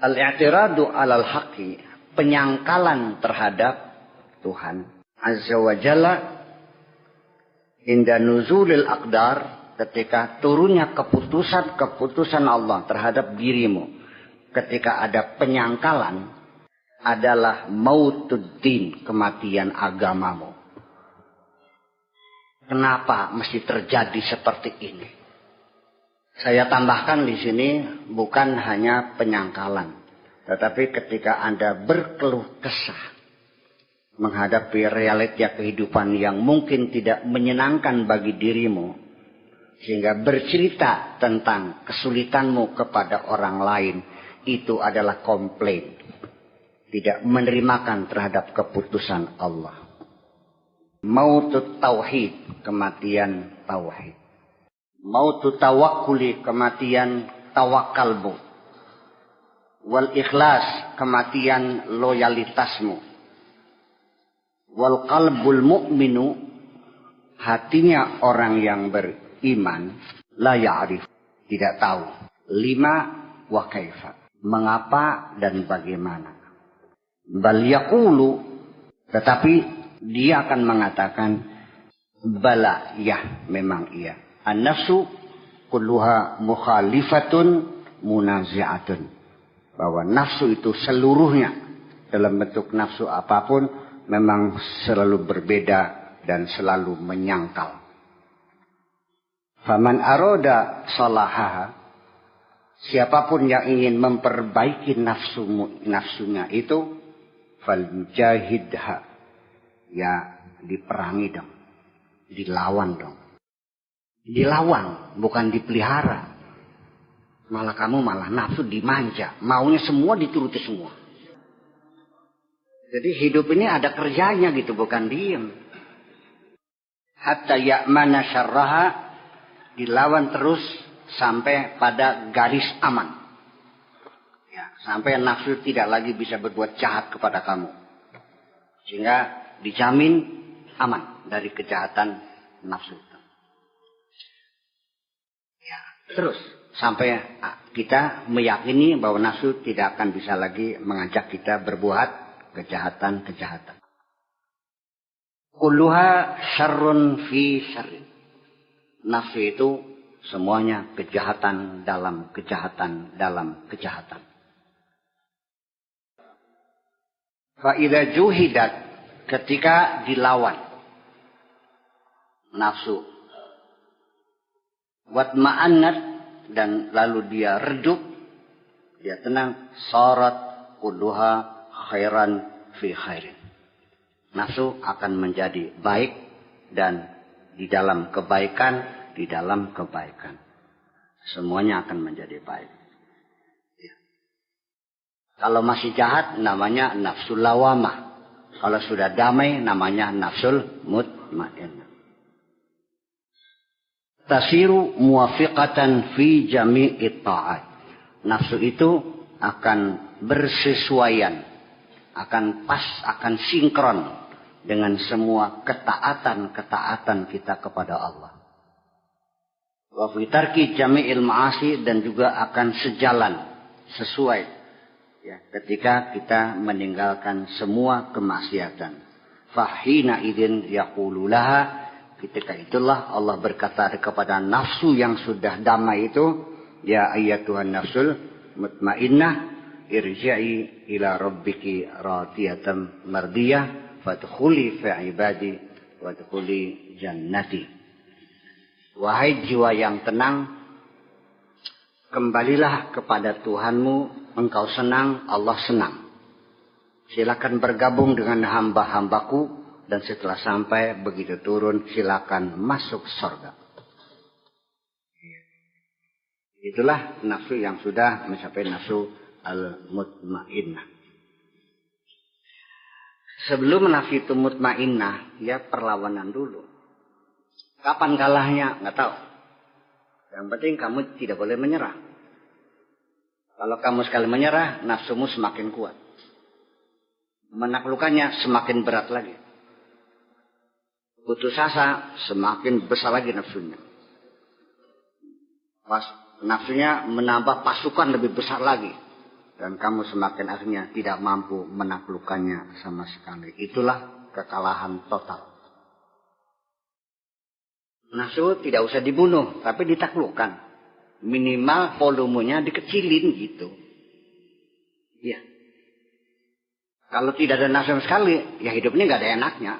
Al-i'tiradu 'alal haqqi, penyangkalan terhadap Tuhan Azza wa Jalla inda nuzulil aqdar, ketika turunnya keputusan Allah terhadap dirimu, ketika ada penyangkalan, adalah mautuddin, kematian agamamu. Kenapa mesti terjadi seperti ini? Saya tambahkan di sini bukan hanya penyangkalan, tetapi ketika Anda berkeluh kesah menghadapi realita kehidupan yang mungkin tidak menyenangkan bagi dirimu, sehingga bercerita tentang kesulitanmu kepada orang lain, itu adalah komplain, tidak menerimakan terhadap keputusan Allah. Mautut tauhid, kematian tauhid. Mautut tawakkuli, kematian tawakalmu. Wal ikhlas, kematian loyalitasmu. Wal qalbul mu'minu, hatinya orang yang beriman, la ya'rif, tidak tahu. Lima wa kaifa, mengapa dan bagaimana. Bal yaqulu, tetapi dia akan mengatakan, bala, ya, memang iya. An-nafsu kulluha mukhalifatun munazi'atun. Bahwa nafsu itu seluruhnya, dalam bentuk nafsu apapun, memang selalu berbeda dan selalu menyangkal. Faman aroda salahaha, siapapun yang ingin memperbaiki nafsunya itu, fal mujahidha, ya diperangi dong, dilawan dong. Dilawan, bukan dipelihara. Malah kamu nafsu dimanja, maunya semua dituruti semua. Jadi hidup ini ada kerjanya gitu, bukan diem. Hatta ya'mana syarraha, dilawan terus sampai pada garis aman. Ya, sampai nafsu tidak lagi bisa berbuat jahat kepada kamu. Sehingga dijamin aman dari kejahatan nafsu. Ya, terus sampai kita meyakini bahwa nafsu tidak akan bisa lagi mengajak kita berbuat kejahatan-kejahatan. Kulluha syarrun fi syarrin. Nafsu itu semuanya kejahatan dalam kejahatan dalam kejahatan. Fa idza juhidat, ketika dilawan nafsu, watma'annat, dan lalu dia redup, dia tenang, sarat kulluha khairan fi khairin. Nafsu akan menjadi baik dan di dalam kebaikan, di dalam kebaikan. Semuanya akan menjadi baik. Ya. Kalau masih jahat namanya nafsul lawamah. Kalau sudah damai namanya nafsul mutmainnah. Tasiru muwafiqatan fi jami'it ta'at. Nafsu itu akan bersesuaian, akan pas, akan sinkron dengan semua ketaatan-ketaatan kita kepada Allah. Wa fi tarki jami'il ma'asi, dan juga akan sejalan, sesuai ya, ketika kita meninggalkan semua kemaksiatan. Fahina idin yaqulu laha, ketika itulah Allah berkata kepada nafsu yang sudah damai itu, ya ayyatuhan nafsul mutmainnah, irji'i ila rabbiki radiyatan mardiyah, fadkhuli fi ibadi wadkhuli jannati. Wahai jiwa yang tenang, kembalilah kepada Tuhanmu, engkau senang, Allah senang. Silakan bergabung dengan hamba-hambaku, dan setelah sampai begitu turun silakan masuk surga. Itulah nafsu yang sudah mencapai nafsu al-mutmainnah. Sebelum nafsu itu mutmainnah, ya perlawanan dulu. Kapan kalahnya? Nggak tahu. Yang penting kamu tidak boleh menyerah. Kalau kamu sekali menyerah, nafsumu semakin kuat. Menaklukkannya semakin berat lagi. Putus asa, semakin besar lagi nafsunya. Nafsunya menambah pasukan lebih besar lagi. Dan kamu semakin akhirnya tidak mampu menaklukkannya sama sekali. Itulah kekalahan total. Nafsu tidak usah dibunuh, tapi ditaklukkan. Minimal volumenya dikecilin gitu. Ya. Kalau tidak ada nafsu sekali, ya hidup ini nggak ada enaknya.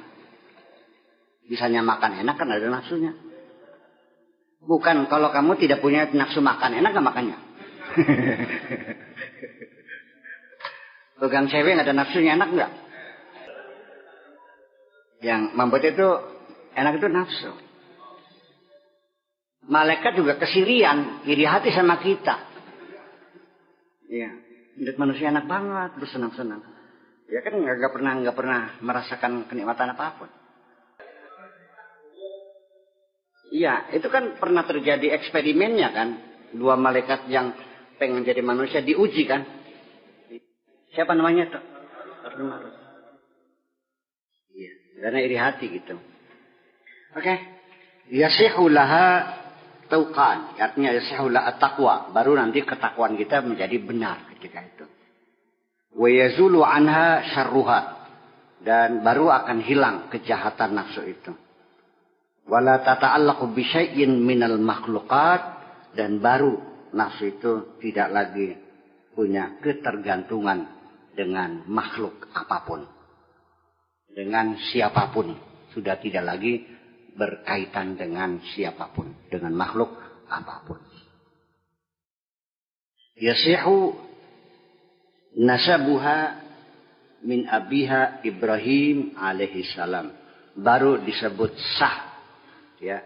Bisanya makan enak kan ada nafsunya. Bukan kalau kamu tidak punya nafsu makan, enak nggak makannya? Pegang cewek nggak ada nafsunya, enak nggak? Yang membuat itu enak itu nafsu. Malaikat juga kesirian, iri hati sama kita. Ya, hidup manusia enak banget, bersenang-senang. Ya kan nggak pernah merasakan kenikmatan apapun. Iya, itu kan pernah terjadi eksperimennya kan. 2 malaikat yang pengen jadi manusia diuji kan. Siapa namanya tuh? Iya, karena iri hati gitu. Oke. Yasihu laha tauqan, artinya yasihu laha taqwa, baru nanti ketakwaan kita menjadi benar ketika itu. Wa yazulu anha syarruha, dan baru akan hilang kejahatan nafsu itu. Wala tata'allaqu bi syai'in minal makhluqat, dan baru nafsu itu tidak lagi punya ketergantungan dengan makhluk apapun. Dengan siapapun. Sudah tidak lagi berkaitan dengan siapapun. Dengan makhluk apapun. Yasihu nasabuha min abiha Ibrahim alaihi salam. Baru disebut sah. Ya,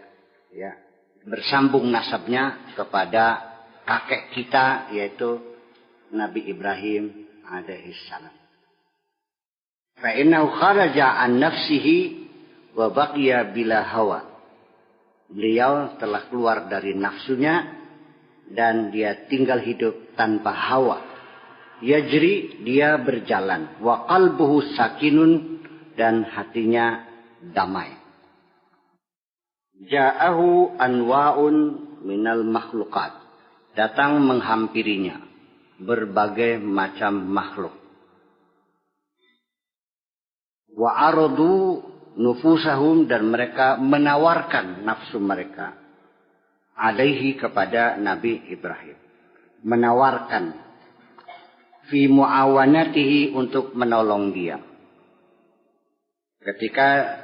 bersambung nasabnya kepada kakek kita, yaitu Nabi Ibrahim alaihi salam. Fa innahu kharaja an nafsihi wa baqiya bila hawa. Beliau telah keluar dari nafsunya dan dia tinggal hidup tanpa hawa. Yajri, dia berjalan, wa qalbuhu sakinun, dan hatinya damai. Ja'ahu anwa'un minal makhluqat, datang menghampirinya berbagai macam makhluk. Wa aradu nufusahum, dan mereka menawarkan nafsu mereka alaihi, kepada Nabi Ibrahim. Menawarkan fi muawanatihi, untuk menolong dia ketika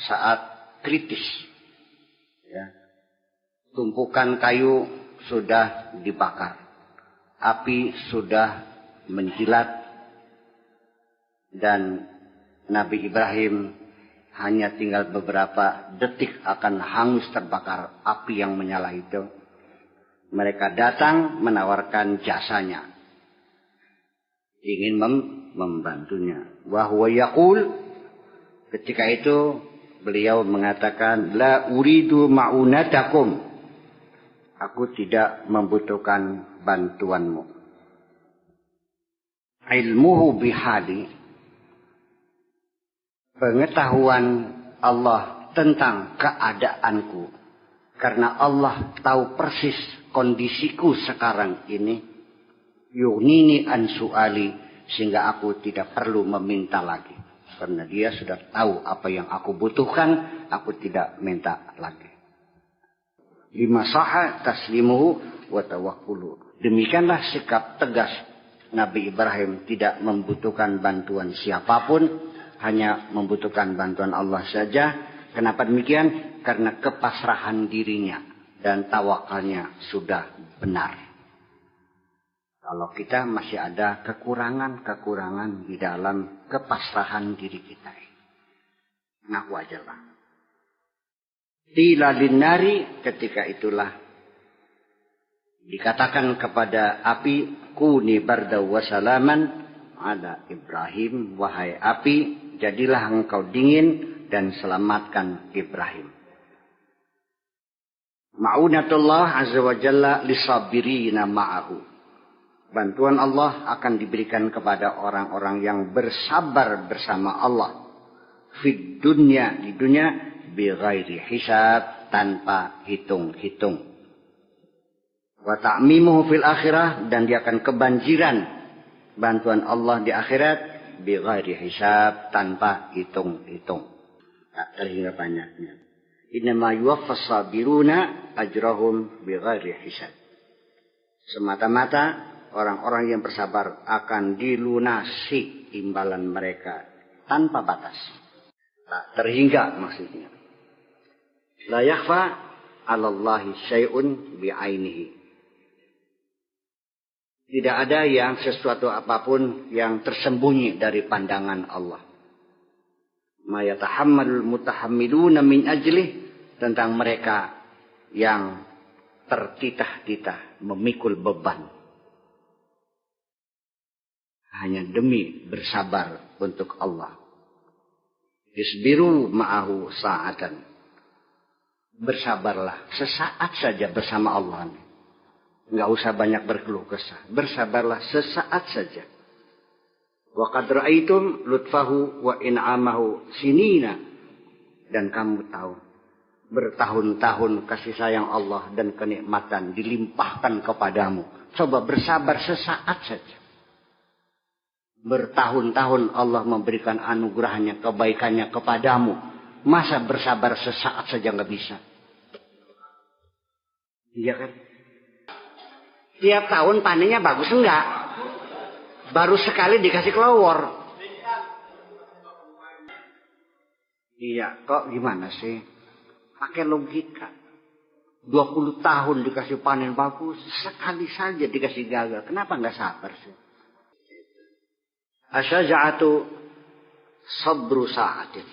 saat kritis. Ya. Tumpukan kayu sudah dibakar, api sudah menjilat, dan Nabi Ibrahim hanya tinggal beberapa detik akan hangus terbakar api yang menyala itu. Mereka datang menawarkan jasanya, ingin membantunya. Wa huwa yaqul, ketika itu beliau mengatakan, la uridu ma'unatakum, aku tidak membutuhkan bantuanmu. Ilmuhu bihali, pengetahuan Allah tentang keadaanku, karena Allah tahu persis kondisiku sekarang ini. Yughnini an su'ali, sehingga aku tidak perlu meminta lagi. Karena dia sudah tahu apa yang aku butuhkan, aku tidak minta lagi. Lima saha taslimuhu wa tawakkulu. Demikianlah sikap tegas Nabi Ibrahim, tidak membutuhkan bantuan siapapun, hanya membutuhkan bantuan Allah saja. Kenapa demikian? Karena kepasrahan dirinya dan tawakalnya sudah benar. Kalau kita masih ada kekurangan-kekurangan di dalam kepasrahan diri kita, ngaku aja lah. Qila linnari, ketika itulah dikatakan kepada api, kuni barda wa salaman ala Ibrahim, wahai api, jadilah engkau dingin dan selamatkan Ibrahim. Ma'unatullah azza wa jalla lisabirina ma'ahu. Bantuan Allah akan diberikan kepada orang-orang yang bersabar bersama Allah. Fid dunya, di dunia, bi ghairi hisab, tanpa hitung-hitung. Wa ta'mimuhu fil akhirah, dan dia akan kebanjiran bantuan Allah di akhirat bighairi hisab, tanpa hitung-hitung. Tak terhingga banyaknya. Innama yuwaffas sabiruna ajrahum bighairi hisab. Semata-mata orang-orang yang bersabar akan dilunasi imbalan mereka tanpa batas. Tak terhingga maksudnya. La yakhfa 'alallahi syai'un bi'ainihi. Tidak ada yang sesuatu apapun yang tersembunyi dari pandangan Allah. Ma yatahammalul mutahammiluna min ajlih, tentang mereka yang tertitah-titah memikul beban hanya demi bersabar untuk Allah. Isbiru ma'ahu sa'atan. Bersabarlah sesaat saja bersama Allah. Enggak usah banyak berkeluh kesah. Bersabarlah sesaat saja. Wa qad ra'aitum lutfahu wa in'amahu sinina. Dan kamu tahu, bertahun-tahun kasih sayang Allah dan kenikmatan dilimpahkan kepadamu. Coba bersabar sesaat saja. Bertahun-tahun Allah memberikan anugerahnya, kebaikannya kepadamu. Masa bersabar sesaat saja nggak bisa? Iya kan? Tiap tahun panennya bagus enggak? Baru sekali dikasih kelawar. Iya, kok gimana sih? Pakai logika. 20 tahun dikasih panen bagus, sekali saja dikasih gagal. Kenapa enggak sabar sih? Asyaja'atu sabru sa'atin.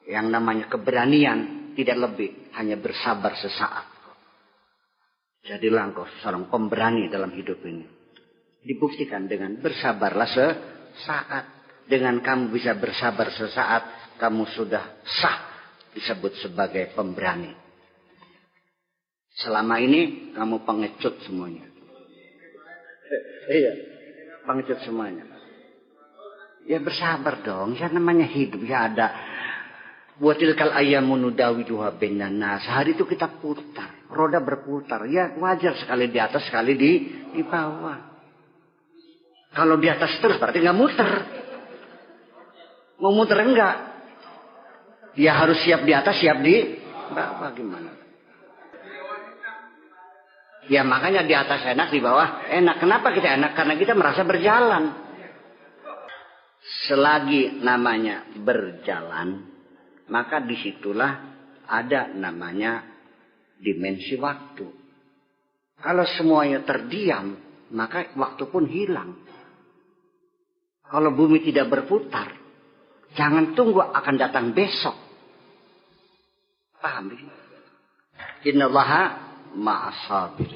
Yang namanya keberanian tidak lebih, hanya bersabar sesaat. Jadilah engkau seorang pemberani dalam hidup ini. Dibuktikan dengan bersabarlah sesaat. Dengan kamu bisa bersabar sesaat, kamu sudah sah disebut sebagai pemberani. Selama ini kamu pengecut semuanya. Iya, pengecut semuanya. Ya bersabar dong, ya namanya hidup, ya ada. Watilkal ayyamu nudawiluha bainan nas. Hari itu kita putar, roda berputar. Ya wajar sekali di atas, sekali di bawah. Kalau di atas terus berarti nggak muter. Mau muter enggak? Ya harus siap di atas, siap di bawah, gimana? Ya makanya di atas enak, di bawah enak. Kenapa kita enak? Karena kita merasa berjalan. Selagi namanya berjalan, maka disitulah ada namanya dimensi waktu. Kalau semuanya terdiam, maka waktu pun hilang. Kalau bumi tidak berputar, jangan tunggu akan datang besok. Paham? Innallaha ma'as sabirin.